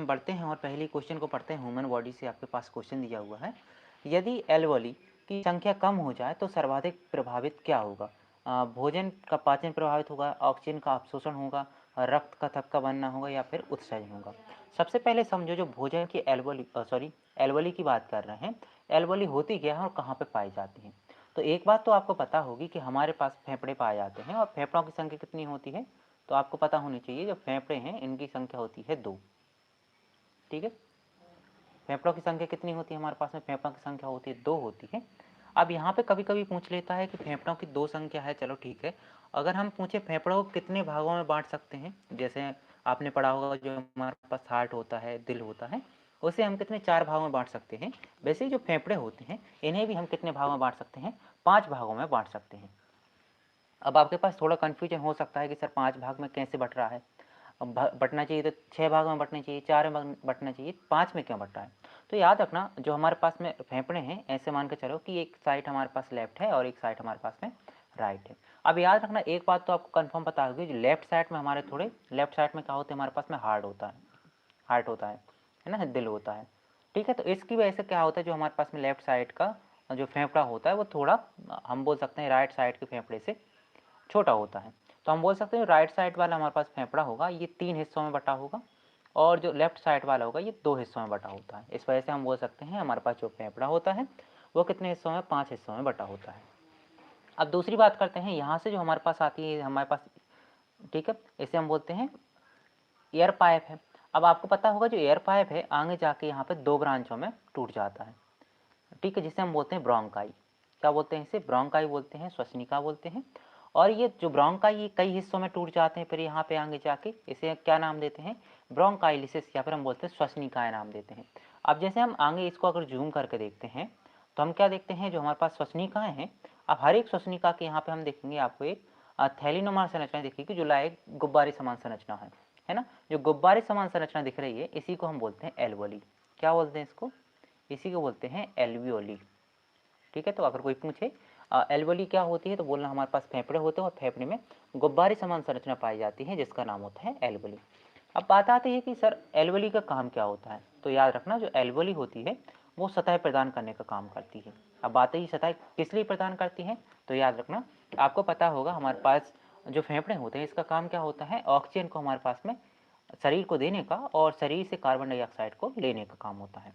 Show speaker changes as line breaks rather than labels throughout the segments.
हम बढ़ते हैं और पहले क्वेश्चन को पढ़ते हैं। ह्यूमन बॉडी से आपके पास क्वेश्चन दिया हुआ है, यदि एल्वेओली की संख्या कम हो जाए तो सर्वाधिक प्रभावित क्या होगा? भोजन का पाचन प्रभावित होगा, ऑक्सीजन का अवशोषण होगा, रक्त का थक्का बनना होगा या फिर उत्सर्जन होगा। सबसे पहले समझो, जो भोजन की एल्वेओली की बात कर रहे हैं, एल्वेओली होती क्या है और कहाँ पे पाई जाती है? तो एक बात तो आपको पता होगी कि हमारे पास फेफड़े पाए जाते हैं, और फेफड़ों की संख्या कितनी होती है? तो आपको पता होनी चाहिए, जो फेफड़े हैं इनकी संख्या होती है 2। ठीक है, फेफड़ों की संख्या कितनी होती है हमारे पास में? फेफड़ों की संख्या होती है 2 होती है। अब यहाँ पे कभी कभी पूछ लेता है कि फेफड़ों की 2 संख्या है, चलो ठीक है। अगर हम पूछे फेफड़ों को कितने भागों में बांट सकते हैं, जैसे आपने पढ़ा होगा जो हमारे पास हार्ट होता है, दिल होता है, उसे हम कितने 4 भागों में बांट सकते हैं। वैसे ही जो फेफड़े होते हैं इन्हें भी हम कितने भागों में बांट सकते हैं? 5 भागों में बांट सकते हैं। अब आपके पास थोड़ा कन्फ्यूजन हो सकता है कि सर 5 भाग में कैसे बट रहा है? बटना चाहिए तो 6 भाग में बटना चाहिए, 4 में बटना चाहिए, 5 में क्यों बट रहा है? तो याद रखना, जो हमारे पास में फेफड़े हैं, ऐसे मान के चलो कि एक साइड हमारे पास लेफ्ट है और एक साइड हमारे पास में राइट है। अब याद रखना एक बात तो आपको कंफर्म पता होगी, जो लेफ्ट साइड में हमारे थोड़े लेफ्ट साइड में क्या होते हैं, हमारे पास में हार्ट होता है ना, दिल होता है। ठीक है, तो इसकी वजह से क्या होता है, जो हमारे पास में लेफ्ट साइड का जो फेफड़ा होता है वो थोड़ा, हम बोल सकते हैं राइट साइड के फेफड़े से छोटा होता है। तो हम बोल सकते हैं राइट साइड वाला हमारे पास फेफड़ा होगा, ये 3 हिस्सों में बटा होगा, और जो लेफ्ट साइड वाला होगा ये 2 हिस्सों में बटा होता है। इस वजह से हम बोल सकते हैं हमारे पास जो फेफड़ा होता है वो कितने हिस्सों में? 5 हिस्सों में बटा होता है। अब दूसरी बात करते हैं, यहाँ से जो हमारे पास आती है हमारे पास, ठीक है, इसे हम बोलते हैं एयर पाइप है। अब आपको पता होगा जो एयर पाइप है आगे जाके यहाँ पे 2 ब्रांचों में टूट जाता है। ठीक है, जिसे हम बोलते हैं ब्रोंकाई। क्या बोलते हैं इसे? ब्रोंकाई बोलते हैं, श्वसनिका बोलते हैं। और ये जो ब्रोंकाई ये कई हिस्सों में टूट जाते हैं, फिर यहाँ पे आगे जाके इसे क्या नाम देते हैं? ब्रोंकाइलिसिस, या फिर हम बोलते हैं श्वसनिकाएं नाम देते हैं। अब जैसे हम आगे इसको अगर जूम करके देखते हैं तो हम क्या देखते हैं, जो हमारे पास श्वसनिकाएं हैं, अब हर एक श्वसनिका के यहाँ पे हम देखेंगे आपको एक थैलीनुमा संरचना दिखेगी, जो लाइक गुब्बारे समान संरचना है ना। जो गुब्बारे समान संरचना दिख रही है इसी को हम बोलते हैं एल्वेओली। क्या बोलते हैं इसको? इसी को बोलते हैं एल्वियोली। ठीक है, तो अगर कोई पूछे एल्वेओली क्या होती है तो बोलना हमारे पास फेफड़े होते हैं और फेफड़े में गुब्बारे समान संरचना पाई जाती है जिसका नाम होता है एल्वेओली। अब बात आती है कि सर एल्वेओली का काम क्या होता है? तो याद रखना, जो एल्वेओली होती है वो सतह प्रदान करने का काम करती है। अब बात है सतह किस लिए प्रदान करती है, तो याद रखना, आपको पता होगा हमारे पास जो फेफड़े होते हैं इसका काम क्या होता है? ऑक्सीजन को हमारे पास में शरीर को देने का और शरीर से कार्बन डाइऑक्साइड को लेने का काम होता है।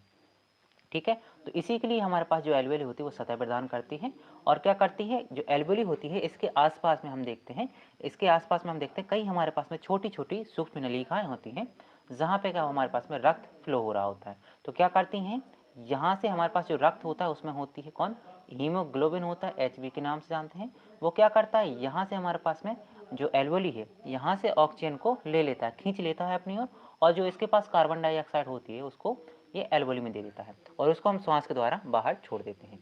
ठीक है, तो इसी के लिए हमारे पास जो एल्वेओली होती है वो सतह प्रदान करती है। और क्या करती है, जो एल्वेओली होती है इसके आसपास में हम देखते हैं, कई हमारे पास में छोटी छोटी सूक्ष्म नलिकाएं होती हैं, जहाँ पे क्या हमारे पास में रक्त फ्लो हो रहा होता है। तो क्या करती हैं, यहाँ से हमारे पास जो रक्त होता है उसमें होती है कौन? हीमोग्लोबिन होता है, एचबी के नाम से जानते हैं। वो क्या करता है, यहाँ से हमारे पास में जो एल्वेओली है यहाँ से ऑक्सीजन को ले लेता है, खींच लेता है अपनी ओर, और जो इसके पास कार्बन डाइऑक्साइड होती है उसको ये एल्वेओली में दे देता है, और उसको हम श्वास के द्वारा बाहर छोड़ देते हैं।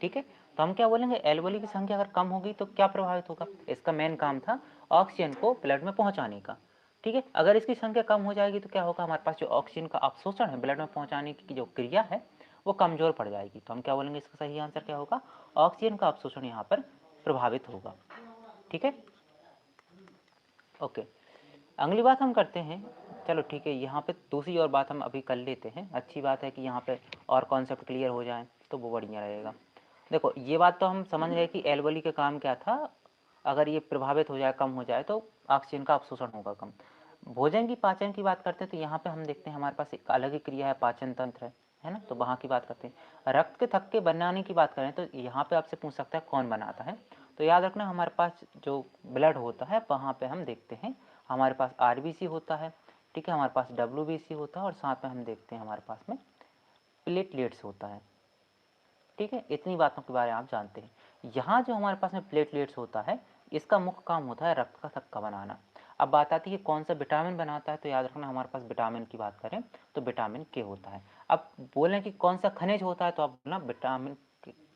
ठीक है, तो हम क्या बोलेंगे, एल्वेओली की संख्या अगर कम होगी तो क्या प्रभावित होगा? इसका मेन काम था ऑक्सीजन को ब्लड में पहुंचाने का। ठीक है, अगर इसकी संख्या कम हो जाएगी तो क्या होगा, हमारे पास जो ऑक्सीजन का अवशोषण है, ब्लड में पहुंचाने की जो क्रिया है वो कमजोर पड़ जाएगी। तो हम क्या बोलेंगे, इसका सही आंसर क्या होगा? ऑक्सीजन का अवशोषण यहाँ पर प्रभावित होगा। ठीक है, ओके, अगली बात हम करते हैं। चलो ठीक है, यहाँ पे दूसरी और बात हम अभी कर लेते हैं। अच्छी बात है कि यहाँ पे और कॉन्सेप्ट क्लियर हो जाए तो वो बढ़िया रहेगा। देखो, ये बात तो हम समझ गए कि एल्वेओली का काम क्या था, अगर ये प्रभावित हो जाए, कम हो जाए, तो ऑक्सीजन का अवशोषण होगा कम। भोजन की पाचन की बात करते हैं तो यहाँ पे हम देखते हैं हमारे पास एक अलग ही क्रिया है, पाचन तंत्र है ना, तो वहाँ की बात करते हैं। रक्त के थक्के बनाने की बात करें तो यहाँ पे आपसे पूछ सकता है कौन बनाता है। तो याद रखना, हमारे पास जो ब्लड होता है वहाँ पे हम देखते हैं हमारे पास आरबीसी होता है, ठीक है, हमारे पास डब्ल्यूबीसी होता है, और साथ में हम देखते हैं हमारे पास में प्लेटलेट्स होता है। ठीक है, इतनी बातों के बारे में आप जानते हैं। यहाँ जो हमारे पास में प्लेटलेट्स होता है इसका मुख्य काम होता है रक्त का थक्का बनाना। अब बात आती है कौन सा विटामिन बनाता है, तो याद रखना हमारे पास विटामिन की बात करें तो विटामिन के होता है। अब बोलें कि कौन सा खनिज होता है तो आप बोलना विटामिन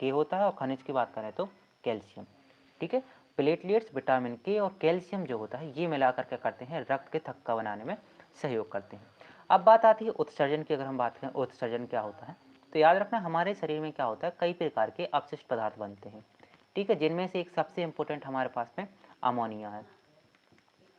के होता है, और खनिज की बात करें तो कैल्शियम। ठीक है, प्लेटलेट्स, विटामिन के और कैल्शियम जो होता है ये मिलाकर क्या करते हैं, रक्त के थक्का बनाने में सहयोग करते हैं। अब बात आती है उत्सर्जन की। अगर हम बात करें उत्सर्जन क्या होता है, तो याद रखना हमारे शरीर में क्या होता है, कई प्रकार के अपशिष्ट पदार्थ बनते हैं। ठीक है, जिनमें से एक सबसे इम्पोर्टेंट हमारे पास में अमोनिया है।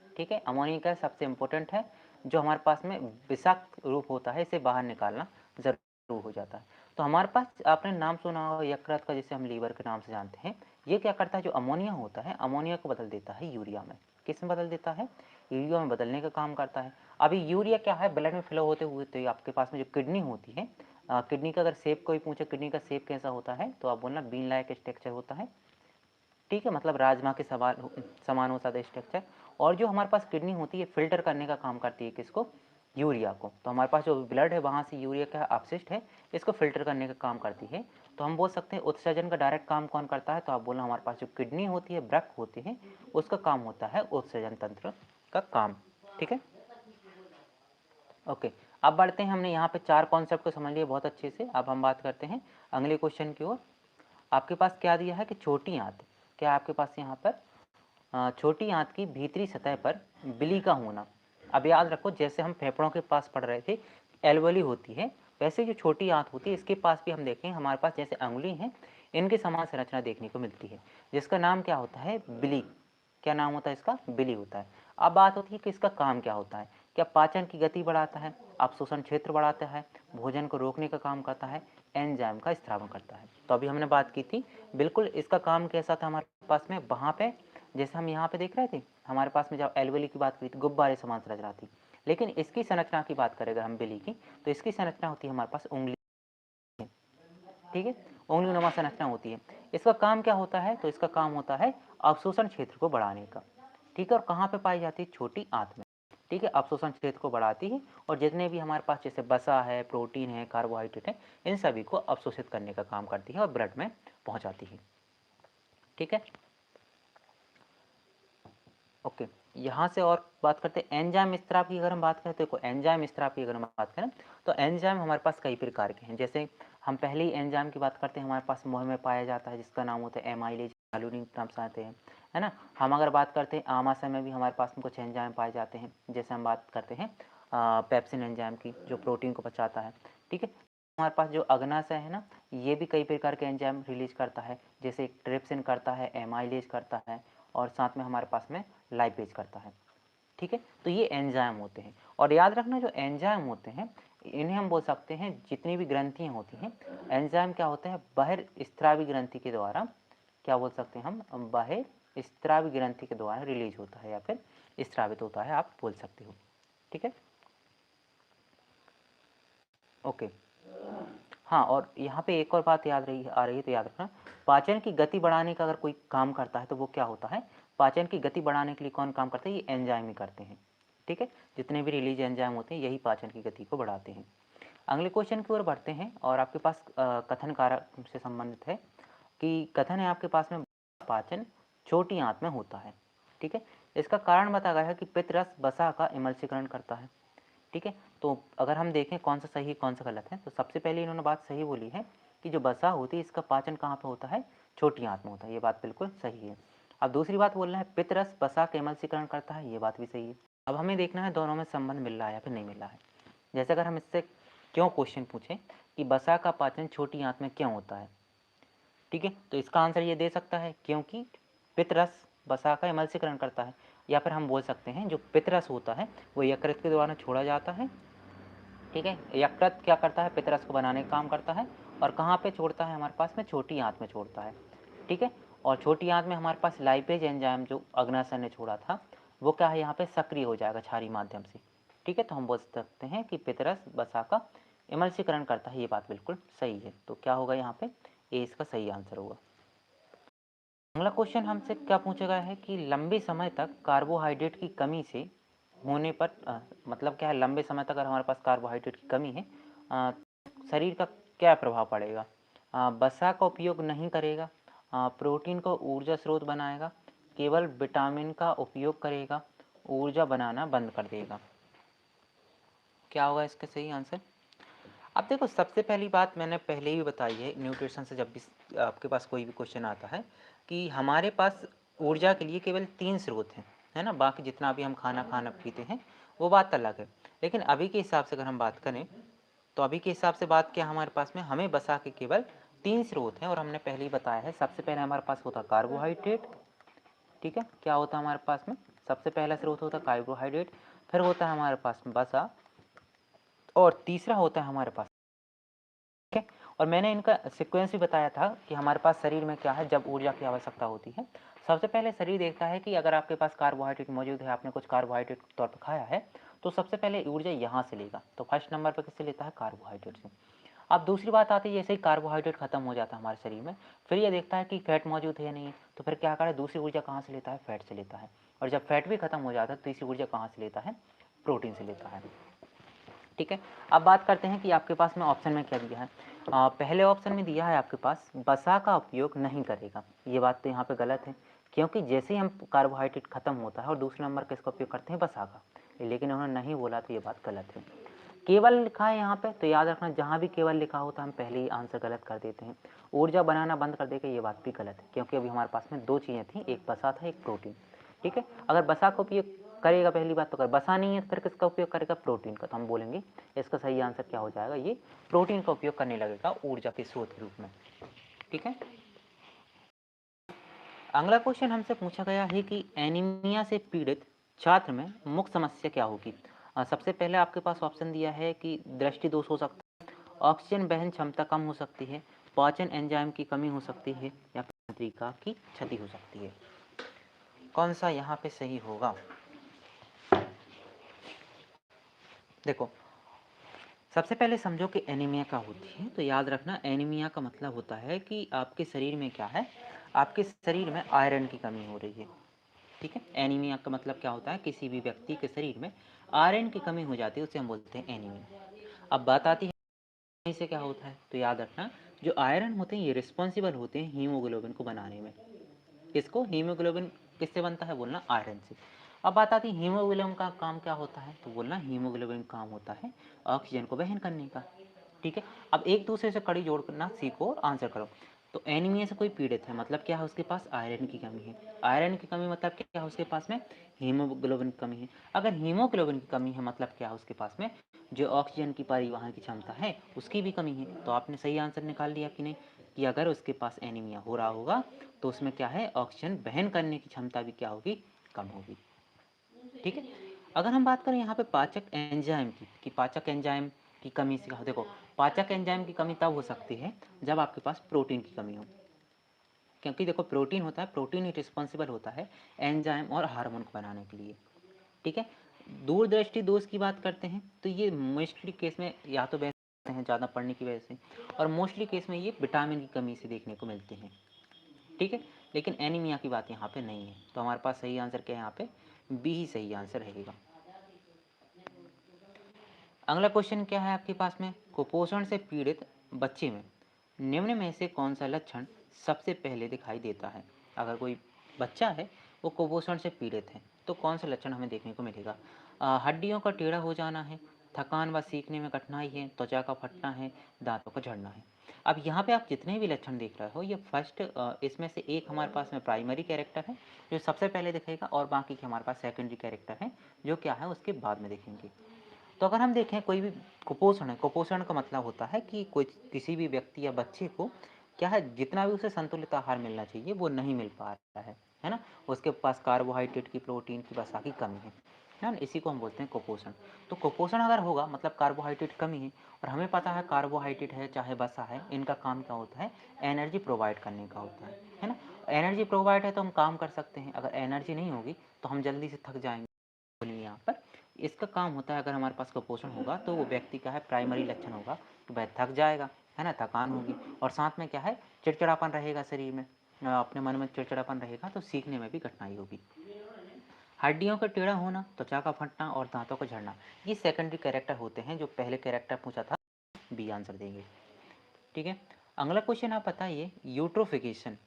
ठीक है, अमोनिया का सबसे इम्पोर्टेंट है, जो हमारे पास में विषाक्त रूप होता है इसे बाहर निकालना ज़रूर हो जाता है। तो हमारे पास आपने नाम सुना होगा यकृत का, जिसे हम लीवर के नाम से जानते हैं। ये क्या करता है, जो अमोनिया होता है अमोनिया को बदल देता है यूरिया में। किस में बदल देता है, यूरिया में बदलने का काम करता है। अभी यूरिया क्या है, ब्लड में फ्लो होते हुए तो आपके पास में जो किडनी होती है, किडनी का अगर शेप कोई पूछे किडनी का शेप कैसा होता है तो आप बोलना बीन लाइक स्ट्रक्चर होता है। ठीक है, मतलब राजमा के समान होता है स्ट्रक्चर। और जो हमारे पास किडनी होती है फिल्टर करने का काम करती है, किसको, यूरिया को। तो हमारे पास जो ब्लड है वहाँ से यूरिया का अपशिष्ट है, इसको फिल्टर करने का काम करती है। तो हम बोल सकते हैं उत्सर्जन का डायरेक्ट काम कौन करता है, तो आप बोलना हमारे पास जो किडनी होती है, ब्रक होती है, उसका काम होता है उत्सर्जन तंत्र का काम। ठीक है, ओके। अब बढ़ते हैं, हमने यहाँ पे 4 कॉन्सेप्ट को समझ लिया बहुत अच्छे से। अब हम बात करते हैं अगले क्वेश्चन की ओर। आपके पास क्या दिया है कि छोटी आंत, क्या आपके पास यहाँ पर छोटी आंत की भीतरी सतह पर बिली का होना। अब याद रखो, जैसे हम फेफड़ों के पास पढ़ रहे थे एल्वोली होती है, वैसे जो छोटी आंत होती है इसके पास भी हम देखें हमारे पास जैसे अंगुली हैं, इनके समान संरचना देखने को मिलती है, जिसका नाम क्या होता है, बिली। क्या नाम होता है इसका, बिली होता है। अब बात होती है कि इसका काम क्या होता है। क्या पाचन की गति बढ़ाता है, अवशोषण क्षेत्र बढ़ाता है, भोजन को रोकने का काम करता है, एंजाइम का स्त्रावन करता है। तो अभी हमने बात की थी, बिल्कुल इसका काम कैसा था हमारे पास में, वहाँ पे जैसे हम यहाँ पे देख रहे थे हमारे पास में जब एल्वेली की बात करी थी गुब्बारे समान संरचना थी, लेकिन इसकी संरचना की बात करें अगर हम बिली की, तो इसकी संरचना होती है हमारे पास उंगली। ठीक है, उंगली नुमा संरचना होती है। इसका काम क्या होता है, तो इसका काम होता है अवशोषण क्षेत्र को बढ़ाने का। ठीक है, और कहाँ पे पाई जाती है, छोटी आंत में। ठीक है, अवशोषण क्षेत्र को बढ़ाती है और जितने भी हमारे पास जैसे वसा है, प्रोटीन है, कार्बोहाइड्रेट है, इन सभी को अवशोषित करने का काम करती है और ब्लड में पहुंचाती है। ठीक है, ओके। यहाँ से और बात करते हैं एंजाइम स्त्राव की। अगर हम बात करें तो देखो, एंजाइम स्त्राव की अगर हम बात करें तो एंजाइम हमारे पास कई प्रकार के हैं। जैसे हम पहले ही एंजाइम की बात करते हैं, हमारे पास मुंह में पाया जाता है जिसका नाम होता है एमाइलेज, हाइलुरिन नाम से आते हैं, है ना। हम अगर बात करते हैं आमाशय में भी हमारे पास में कुछ एंजाइम पाए जाते हैं, जैसे हम बात करते हैं पेप्सिन एंजाइम की, जो प्रोटीन को पचाता है। ठीक है, हमारे पास जो अग्नाशय है ना, ये भी कई प्रकार के एंजाइम रिलीज करता है, जैसे ट्रिप्सिन करता है, एमाइलेज करता है, और साथ में हमारे पास में लाइपेज करता है। ठीक है, तो ये एंजाइम होते हैं। और याद रखना, जो एंजाइम होते हैं इन्हें हम बोल सकते हैं, जितनी भी ग्रंथियां होती हैं, एंजाइम क्या होते हैं, बाहर स्त्रावी ग्रंथि के द्वारा, क्या बोल सकते हैं हम, बाहर स्त्रावी ग्रंथि के द्वारा रिलीज होता है या फिर स्त्रावित होता है, आप बोल सकते हो। ठीक है, ओके। हाँ, और यहाँ पे एक और बात आ रही है तो याद रखना, पाचन की गति बढ़ाने का अगर कोई काम करता है तो वो क्या होता है, पाचन की गति बढ़ाने के लिए कौन काम करता है, ये एंजाइम ही करते हैं। ठीक है, जितने भी रिलीज एंजाइम होते हैं यही पाचन की गति को बढ़ाते हैं। अगले क्वेश्चन की ओर बढ़ते हैं, और आपके पास कथन कारक से संबंधित है कि कथन है आपके पास में, पाचन छोटी आंत में होता है। ठीक है, इसका कारण बताया गया है कि पित्तरस वसा का इमल्सीकरण करता है। ठीक है, तो अगर हम देखें कौन सा सही कौन सा गलत है, तो सबसे पहले इन्होंने बात सही बोली है कि जो वसा होती है इसका पाचन कहाँ पे होता है, छोटी आंत में होता है, ये बात बिल्कुल सही है। अब दूसरी बात बोल रहे हैं पित्तरस वसा का इमल्सीकरण करता है, ये बात भी सही है। अब हमें देखना है दोनों में संबंध मिल रहा है या फिर नहीं मिल रहा है। जैसे अगर हम इससे क्यों क्वेश्चन पूछें कि वसा का पाचन छोटी आंत में क्यों होता है, ठीक है, तो इसका आंसर ये दे सकता है क्योंकि पित्तरस वसा का इमल्सीकरण करता है। या फिर हम बोल सकते हैं जो पित्तरस होता है वो यकृत के द्वारा छोड़ा जाता है। ठीक है, यकृत क्या करता है, पित्तरस को बनाने का काम करता है, और कहाँ पे छोड़ता है, हमारे पास में छोटी आंत में छोड़ता है। ठीक है, और छोटी आंत में हमारे पास लाइपेज एंजाइम जो अग्नाशय ने छोड़ा था वो क्या है, यहाँ पे सक्रिय हो जाएगा क्षारीय माध्यम से। ठीक है, तो हम बोल सकते हैं कि पित्तरस वसा का इमल्सीकरण करता है, ये बात बिल्कुल सही है। तो क्या होगा यहाँ पे, ए इसका सही आंसर होगा। अगला क्वेश्चन हमसे क्या पूछा गया है कि लंबे समय तक कार्बोहाइड्रेट की कमी से होने पर मतलब क्या है, लंबे समय तक अगर हमारे पास कार्बोहाइड्रेट की कमी है शरीर का क्या प्रभाव पड़ेगा। वसा का उपयोग नहीं करेगा, प्रोटीन को ऊर्जा स्रोत बनाएगा, केवल विटामिन का उपयोग करेगा, ऊर्जा बनाना बंद कर देगा। क्या होगा इसका सही आंसर। अब देखो, सबसे पहली बात मैंने पहले ही बताई है, न्यूट्रिशन से जब भी आपके पास कोई भी क्वेश्चन आता है कि हमारे पास ऊर्जा के लिए केवल 3 स्रोत हैं, है ना, बाकी जितना भी हम खाना पीते हैं वो बात अलग है। लेकिन अभी के हिसाब से अगर हम बात करें तो अभी के हिसाब से बात क्या हमारे पास में, हमें बसा के केवल 3 स्रोत हैं, और हमने पहले ही बताया है। सबसे पहले हमारे पास होता कार्बोहाइड्रेट। ठीक है, क्या होता है हमारे पास में, सबसे पहला स्रोत होता कार्बोहाइड्रेट। फिर होता है हमारे पास वसा, और तीसरा होता है हमारे पास, ठीक है। और मैंने इनका सीक्वेंस भी बताया था कि हमारे पास शरीर में क्या है जब ऊर्जा की आवश्यकता होती है। सबसे पहले शरीर देखता है कि अगर आपके पास कार्बोहाइड्रेट मौजूद है, आपने कुछ कार्बोहाइड्रेट के तौर पर खाया है, तो सबसे पहले ऊर्जा यहाँ से लेगा। तो फर्स्ट नंबर पर किससे लेता है? कार्बोहाइड्रेट से। अब दूसरी बात आती है, जैसे ही कार्बोहाइड्रेट खत्म हो जाता है हमारे शरीर में, फिर ये देखता है कि फैट मौजूद है या नहीं, तो फिर क्या करे? दूसरी ऊर्जा कहाँ से लेता है? फैट से लेता है। और जब फैट भी खत्म हो जाता है, तो तीसरी ऊर्जा कहाँ से लेता है? प्रोटीन से लेता है, ठीक है। अब बात करते हैं कि आपके पास में ऑप्शन में क्या दिया है। पहले ऑप्शन में दिया है आपके पास वसा का उपयोग नहीं करेगा। ये बात तो यहाँ पे गलत है, क्योंकि जैसे ही हम कार्बोहाइड्रेट खत्म होता है और दूसरे नंबर किसका उपयोग करते हैं? वसा का। लेकिन उन्होंने नहीं बोला, तो ये बात गलत है। केवल लिखा है यहाँ पे, तो याद रखना जहाँ भी केवल लिखा होता है हम पहले ही आंसर गलत कर देते हैं। ऊर्जा बनाना बंद कर देगा, ये बात भी गलत है, क्योंकि अभी हमारे पास में दो चीज़ें थी, एक वसा था, एक प्रोटीन, ठीक है। अगर वसा का उपयोग करेगा पहली बात, तो अगर वसा नहीं है तो फिर किसका उपयोग करेगा? प्रोटीन का। तो हम बोलेंगे इसका सही आंसर क्या हो जाएगा? ये प्रोटीन का उपयोग करने लगेगा ऊर्जा के स्रोत के रूप में, ठीक है। अगला क्वेश्चन हमसे पूछा गया है कि एनीमिया से पीड़ित छात्र में मुख्य समस्या क्या होगी। सबसे पहले आपके पास ऑप्शन दिया है कि दृष्टि दोष हो सकता है, ऑक्सीजन वहन क्षमता कम हो सकती है, पाचन एंजाइम की कमी हो सकती है, या फिर तंत्रिका की क्षति हो सकती है। कौन सा यहाँ पे सही होगा? देखो, सबसे पहले समझो कि एनीमिया क्या होती है। तो याद रखना, एनीमिया का मतलब होता है कि आपके शरीर में क्या है? आपके शरीर में आयरन की कमी हो रही है, ठीक है। एनीमिया का मतलब क्या होता है? किसी भी व्यक्ति के शरीर में आयरन की कमी हो जाती है, उसे हम बोलते हैं एनीमिया। अब बात आती है इससे क्या होता है, तो याद रखना, जो आयरन होते हैं ये रिस्पॉन्सिबल होते हैं हीमोग्लोबिन को बनाने में। किसको? हीमोग्लोबिन किससे बनता है? बोलना आयरन से। अब बात आती है हीमोग्लोबिन का काम क्या होता है, तो बोलना हीमोग्लोबिन काम होता है ऑक्सीजन को वहन करने का, ठीक है। अब एक दूसरे से कड़ी जोड़ना सीखो और आंसर करो। तो एनीमिया से कोई पीड़ित है, मतलब क्या है? उसके पास आयरन की कमी है। आयरन की कमी मतलब क्या है? उसके पास में हीमोग्लोबिन की कमी है। अगर हीमोग्लोबिन की कमी है, मतलब क्या है? उसके पास में जो ऑक्सीजन की परिवहन की क्षमता है उसकी भी कमी है। तो आपने सही आंसर निकाल लिया कि नहीं, कि अगर उसके पास एनीमिया हो रहा होगा तो उसमें क्या है? ऑक्सीजन वहन करने की क्षमता भी क्या होगी? कम होगी, ठीक है। अगर हम बात करें यहाँ पे पाचक एंजाइम की, कि पाचक एंजाइम की कमी से, देखो, पाचक एंजाइम की कमी तब हो सकती है जब आपके पास प्रोटीन की कमी हो, क्योंकि देखो प्रोटीन होता है, प्रोटीन ही रिस्पॉन्सिबल होता है एंजाइम और हार्मोन को बनाने के लिए, ठीक है। दूरदृष्टि दोष की बात करते हैं तो ये मोस्टली केस में या तो वैसे हैं ज़्यादा पढ़ने की वजह से, और मोस्टली केस में ये विटामिन की कमी से देखने को मिलते हैं, ठीक है। लेकिन एनीमिया की बात यहाँ पे नहीं है, तो हमारे पास सही आंसर क्या है? यहाँ पे बी ही सही आंसर रहेगा। अगला क्वेश्चन क्या है आपके पास में? कुपोषण से पीड़ित बच्चे में निम्न में से कौन सा लक्षण सबसे पहले दिखाई देता है? अगर कोई बच्चा है वो कुपोषण से पीड़ित है, तो कौन सा लक्षण हमें देखने को मिलेगा? हड्डियों का टेढ़ा हो जाना है, थकान व सीखने में कठिनाई है, त्वचा का फटना है, दांतों का झड़ना है। अब यहाँ पे आप जितने भी लक्षण देख रहे हो, ये फर्स्ट इसमें से एक हमारे पास में प्राइमरी कैरेक्टर है जो सबसे पहले दिखेगा, और बाकी के हमारे पास सेकेंडरी कैरेक्टर है जो क्या है उसके बाद में देखेंगे। तो अगर हम देखें कोई भी कुपोषण है, कुपोषण का मतलब होता है कि कोई किसी भी व्यक्ति या बच्चे को क्या है, जितना भी उसे संतुलित आहार मिलना चाहिए वो नहीं मिल पा रहा है ना। उसके पास कार्बोहाइड्रेट की, प्रोटीन की, वसा की कमी है ना। इसी को हम बोलते हैं कुपोषण। तो कुपोषण अगर होगा मतलब कार्बोहाइड्रेट कमी है, और हमें पता है कार्बोहाइड्रेट है चाहे वसा है, इनका काम क्या होता है? एनर्जी प्रोवाइड करने का होता है ना। एनर्जी प्रोवाइड है तो हम काम कर सकते हैं, अगर एनर्जी नहीं होगी तो हम जल्दी से थक जाएंगे। यहाँ पर इसका काम होता है, अगर हमारे पास कुपोषण होगा तो वो व्यक्ति का है प्राइमरी लक्षण होगा कि वह थक जाएगा, है ना, थकान होगी, और साथ में क्या है? चिड़चिड़ापन रहेगा शरीर में, अपने मन में चिड़चिड़ापन रहेगा, तो सीखने में भी कठिनाई होगी। हड्डियों का टेढ़ा होना, त्वचा का फटना और दांतों का झड़ना, ये सेकेंडरी कैरेक्टर होते हैं। जो पहले कैरेक्टर पूछा था बी आंसर देंगे, ठीक है। अगला क्वेश्चन आप बताइए, यूट्रोफिकेशन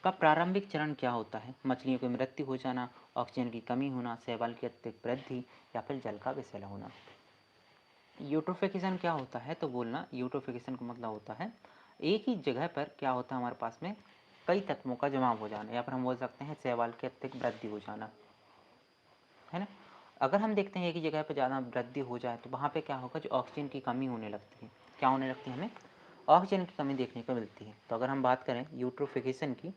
का प्रारंभिक चरण क्या होता है? मछलियों की मृत्यु हो जाना, ऑक्सीजन की कमी होना, शैवाल की अत्यधिक वृद्धि, या फिर जल का विषैला होना। यूट्रोफिकेशन क्या होता है? तो बोलना यूट्रोफिकेशन का मतलब होता है एक ही जगह पर क्या होता है हमारे पास में कई तत्वों का जमाव हो जाना, या फिर हम बोल सकते हैं शैवाल की अत्यधिक वृद्धि हो जाना, है ना। अगर हम देखते हैं एक ही जगह पर ज़्यादा वृद्धि हो जाए तो वहाँ पे क्या होगा? जो ऑक्सीजन की कमी होने लगती है, क्या होने लगती है? हमें ऑक्सीजन की कमी देखने को मिलती है। तो अगर हम बात करें यूट्रोफिकेशन की,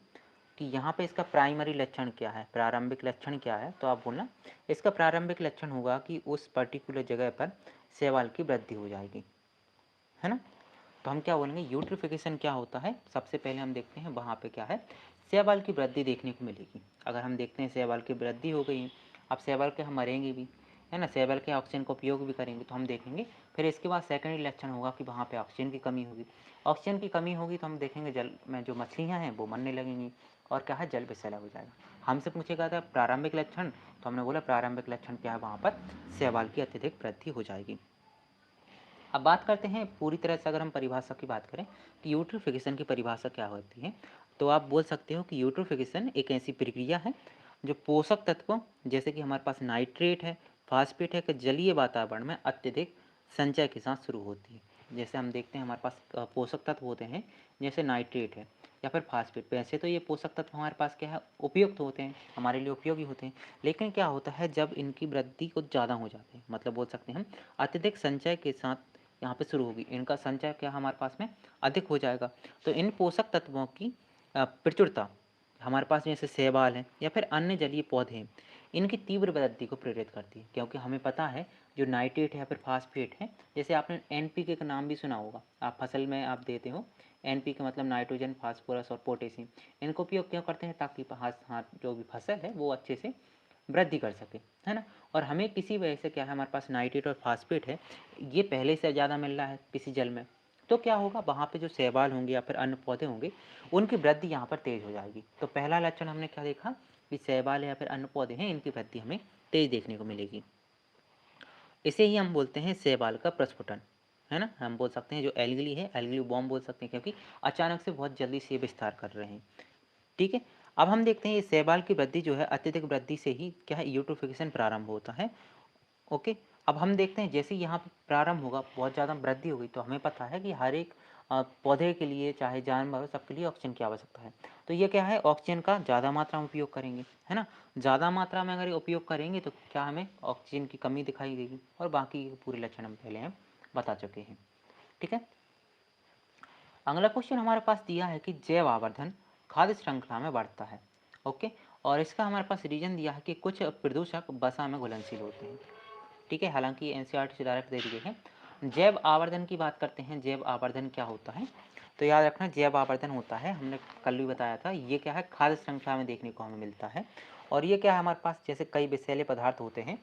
कि यहाँ पे इसका प्राइमरी लक्षण क्या है, प्रारंभिक लक्षण क्या है, तो आप बोलना इसका प्रारंभिक लक्षण होगा कि उस पर्टिकुलर जगह पर शैवाल की वृद्धि हो जाएगी, है ना। तो हम क्या बोलेंगे, यूट्रिफिकेशन क्या होता है, सबसे पहले हम देखते हैं वहाँ पे क्या है, शैवाल की वृद्धि देखने को मिलेगी। अगर हम देखते हैं शैवाल की वृद्धि हो गई है, अब शैवाल के हम मरेंगे भी, है ना, शैवाल के ऑक्सीजन का उपयोग भी करेंगे, तो हम देखेंगे फिर इसके बाद सेकेंडरी लक्षण होगा कि वहाँ पे ऑक्सीजन की कमी होगी। ऑक्सीजन की कमी होगी तो हम देखेंगे जल में जो मछलियाँ हैं वो मरने लगेंगी और क्या है, जल विषैला हो जाएगा। हमसे पूछेगा था प्रारंभिक लक्षण, तो हमने बोला प्रारंभिक लक्षण क्या है, वहाँ पर शैवाल की अत्यधिक वृद्धि हो जाएगी। अब बात करते हैं पूरी तरह से, अगर हम परिभाषा की बात करें कि यूट्रोफिकेशन की परिभाषा क्या होती है, तो आप बोल सकते हो कि यूट्रोफिकेशन एक ऐसी प्रक्रिया है जो पोषक तत्वों जैसे कि हमारे पास नाइट्रेट है, फास्फेट है, कि जलीय वातावरण में अत्यधिक संचय के साथ शुरू होती है। जैसे हम देखते हैं हमारे पास पोषक तत्व होते हैं, जैसे नाइट्रेट है या फिर फास्फेट। वैसे तो ये पोषक तत्व हमारे पास क्या है, उपयुक्त होते हैं, हमारे लिए उपयोगी होते हैं, लेकिन क्या होता है जब इनकी वृद्धि कुछ ज़्यादा हो जाती है, मतलब बोल सकते हैं हम अत्यधिक संचय के साथ यहाँ पे शुरू होगी, इनका संचय क्या हमारे पास में अधिक हो जाएगा, तो इन पोषक तत्वों की प्रचुरता हमारे पास जैसे शैवाल है या फिर अन्य जलीय पौधे हैं, इनकी तीव्र वृद्धि को प्रेरित करती है। क्योंकि हमें पता है जो नाइट्रेट है या फिर फास्फेट है, जैसे आपने एनपीके का नाम भी सुना होगा, आप फसल में आप देते हो, एनपीके मतलब नाइट्रोजन, फास्फोरस और पोटेशियम, इनको उपयोग क्यों करते हैं, ताकि जो भी फसल है वो अच्छे से वृद्धि कर सके, है ना। और हमें किसी वजह से क्या है, हमारे पास नाइट्रेट और फास्फेट है, ये पहले से ज़्यादा मिल रहा है किसी जल में, तो क्या होगा, वहाँ पे जो शैवाल होंगे या फिर अन्य पौधे होंगे, उनकी वृद्धि यहाँ पर तेज़ हो जाएगी। तो पहला लक्षण हमने क्या देखा कि शैवाल या फिर अन्य पौधे हैं, इनकी वृद्धि हमें तेज़ देखने को मिलेगी। इसे ही हम बोलते हैं शैवाल का प्रस्फुटन, है ना। हम बोल सकते हैं जो एल्गी है, एल्गी बॉम्ब बोल सकते हैं, क्योंकि अचानक से बहुत जल्दी से विस्तार कर रहे हैं। ठीक है, अब हम देखते हैं ये शैवाल की वृद्धि जो है, अत्यधिक वृद्धि से ही क्या है, यूट्रोफिकेशन प्रारंभ होता है। ओके, अब हम देखते हैं जैसे यहाँ पे प्रारंभ होगा, बहुत ज़्यादा वृद्धि होगी, तो हमें पता है कि हर एक पौधे के लिए, चाहे जानवर हो, सबके लिए ऑक्सीजन की आवश्यकता है। तो ये क्या है, ऑक्सीजन का ज़्यादा मात्रा में उपयोग करेंगे, है ना। ज़्यादा मात्रा में अगर ये उपयोग करेंगे तो क्या हमें ऑक्सीजन की कमी दिखाई देगी, और बाकी के पूरे लक्षण हम पहले बता चुके हैं। ठीक है, अगला क्वेश्चन हमारे पास दिया है कि जैव आवर्धन खाद्य श्रृंखला में बढ़ता है। ओके, और इसका हमारे पास रीजन दिया है कि कुछ प्रदूषक वसा में घुलनशील होते हैं। ठीक है, हालांकि एनसीईआरटी से डायरेक्ट दे दिए हैं। जैव आवर्धन की बात करते हैं, जैव आवर्धन क्या होता है, तो याद रखना जैव आवर्धन होता है, हमने कल भी बताया था, ये क्या है, खाद्य श्रृंखला में देखने को हमें मिलता है। और ये क्या है, हमारे पास जैसे कई विषैले पदार्थ होते हैं,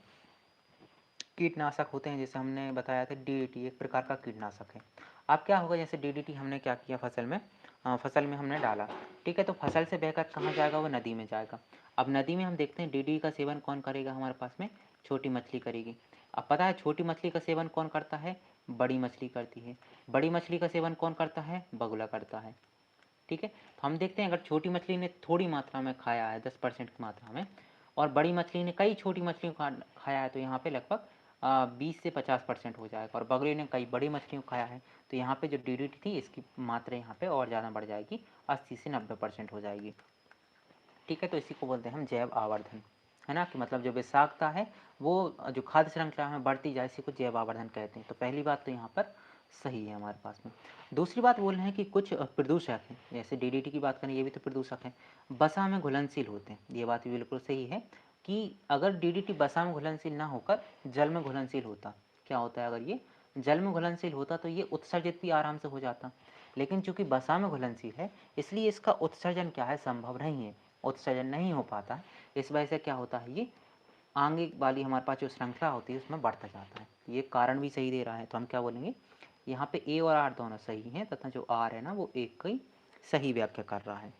कीटनाशक होते हैं, जैसे हमने बताया था डीडीटी एक प्रकार का कीटनाशक है। अब क्या होगा, जैसे डीडीटी हमने क्या किया, फसल में हमने डाला, ठीक है, तो फसल से बहकर कहाँ जाएगा, वो नदी में जाएगा। अब नदी में हम देखते हैं डीडीटी का सेवन कौन करेगा, हमारे पास में छोटी मछली करेगी। अब पता है छोटी मछली का सेवन कौन करता है, बड़ी मछली करती है। बड़ी मछली का सेवन कौन करता है, बगुला करता है। ठीक है, तो हम देखते हैं अगर छोटी मछली ने थोड़ी मात्रा में खाया है, 10% की मात्रा में, और बड़ी मछली ने कई छोटी मछलियों को खाया है, तो यहाँ पे लगभग 20 से 50% हो जाएगा। और बगुले ने कई बड़ी मछलियों को खाया है, तो यहाँ पे जो डीडीटी थी इसकी मात्रा यहाँ पे और ज़्यादा बढ़ जाएगी, 80 से 90% हो जाएगी। ठीक है, तो इसी को बोलते हैं हम जैव आवर्धन, है ना, कि मतलब जो विषाक्तता है वो जो खाद्य श्रृंखला में बढ़ती जाए, इसी को जैव आवर्धन कहते हैं। तो पहली बात तो यहाँ पर सही है हमारे पास में। दूसरी बात बोल रहे हैं कि कुछ प्रदूषक हैं, जैसे डीडीटी की बात करें, ये भी तो प्रदूषक हैं, वसा में घुलनशील होते हैं। ये बात भी बिल्कुल सही है कि अगर डीडीटी वसा में घुलनशील ना होकर जल में घुलनशील होता, क्या होता है, अगर ये जल में घुलनशील होता तो ये उत्सर्जित भी आराम से हो जाता, लेकिन चूंकि वसा में घुलनशील है इसलिए इसका उत्सर्जन क्या है, संभव नहीं है, उत्सर्जन नहीं हो पाता है। इस वजह से क्या होता है, ये आगे वाली हमारे पास जो श्रृंखला होती है उसमें बढ़ता जाता है। ये कारण भी सही दे रहा है, तो हम क्या बोलेंगे, यहाँ पे ए और आर दोनों सही हैं, तथा जो आर है ना वो एक की सही व्याख्या कर रहा है।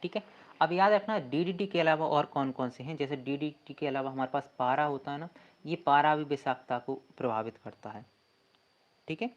ठीक है, अब याद रखना डीडीटी के अलावा और कौन कौन से हैं, जैसे डीडीटी के अलावा हमारे पास पारा होता है ना, ये पारा भी विषाक्तता को प्रभावित करता है। ठीक है,